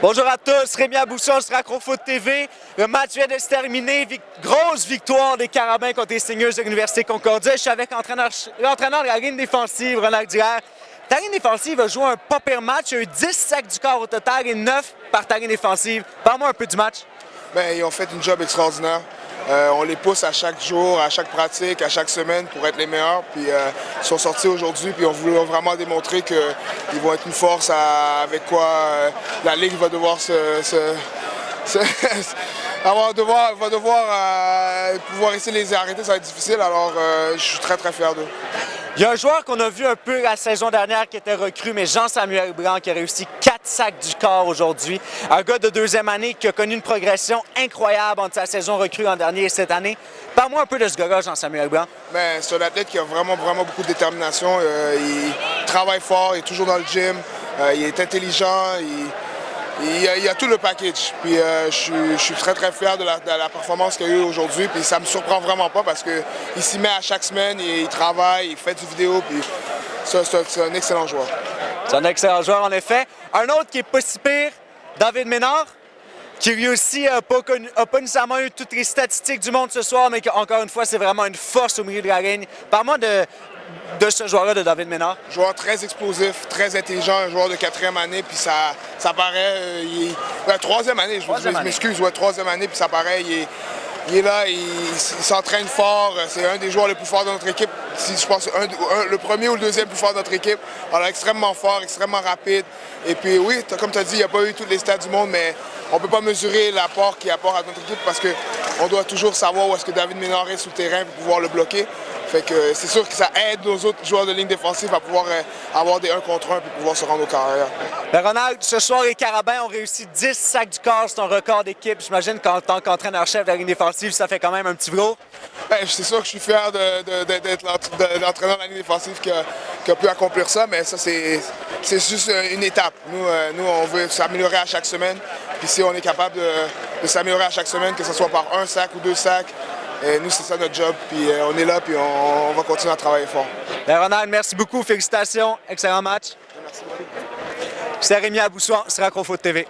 Bonjour à tous, Rémi Abousson, Sracro Foot TV. Le match vient de se terminer. Grosse victoire des Carabins contre les Stingers de l'Université Concordia. Je suis avec l'entraîneur de la ligne défensive, Ronald Duhaire. Ta ligne défensive a joué un pas pire match. Il y a eu 10 sacs du corps au total et 9 par ta ligne défensive. Parle-moi un peu du match. Bien, ils ont fait une job extraordinaire. On les pousse à chaque jour, à chaque pratique, à chaque semaine pour être les meilleurs. Puis ils sont sortis aujourd'hui puis on voulait vraiment démontrer qu'ils vont être une force avec quoi la Ligue va devoir va devoir pouvoir essayer de les arrêter. Ça va être difficile. Alors je suis très très fier d'eux. Il y a un joueur qu'on a vu un peu la saison dernière qui était recru, mais Jean-Samuel Blanc qui a réussi 4 sacs du corps aujourd'hui. Un gars de deuxième année qui a connu une progression incroyable entre sa saison recrue l'an dernier et cette année. Parle-moi un peu de ce gars-là, Jean-Samuel Blanc. Bien, c'est un athlète qui a vraiment beaucoup de détermination. Il travaille fort, il est toujours dans le gym, il est intelligent. Il y a tout le package. Puis je suis très très fier de la performance qu'il y a eu aujourd'hui. Puis ça me surprend vraiment pas parce qu'il s'y met à chaque semaine, il travaille, il fait du vidéo. Puis c'est un excellent joueur. C'est un excellent joueur en effet. Un autre qui est pas si pire, David Ménard, qui lui aussi n'a pas nécessairement eu toutes les statistiques du monde ce soir, mais qui, encore une fois, c'est vraiment une force au milieu de la ligne. Parle-moi de ce joueur-là, de David Ménard. Joueur très explosif, très intelligent, un joueur de 4e année, puis ça paraît. Troisième année, je m'excuse, troisième année, puis ça paraît. Il est là, il s'entraîne fort. C'est un des joueurs les plus forts de notre équipe. Je pense le premier ou le deuxième plus fort de notre équipe. Alors, extrêmement fort, extrêmement rapide. Et puis oui, comme tu as dit, il n'y a pas eu toutes les stats du monde, mais on ne peut pas mesurer l'apport qu'il apporte à notre équipe parce qu'on doit toujours savoir où est-ce que David Ménard est sur le terrain pour pouvoir le bloquer. Fait que c'est sûr que ça aide nos autres joueurs de ligne défensive à pouvoir avoir des 1 contre 1 pour pouvoir se rendre au carrière. Ronald, ce soir, les Carabins ont réussi 10 sacs du corps. C'est un record d'équipe. J'imagine qu'en tant qu'entraîneur-chef de la ligne défensive, ça fait quand même un petit velours. C'est sûr que je suis fier d'être l'entraîneur de la ligne défensive qui a pu accomplir ça, mais ça, c'est juste une étape. Nous, on veut s'améliorer à chaque semaine. Puis si on est capable de s'améliorer à chaque semaine, que ce soit par 1 sac ou 2 sacs, et nous, c'est ça notre job, puis on est là, puis on va continuer à travailler fort. Ronald, merci beaucoup, félicitations, excellent match. Merci beaucoup. C'est Rémi Abousson, Sracro Foot TV.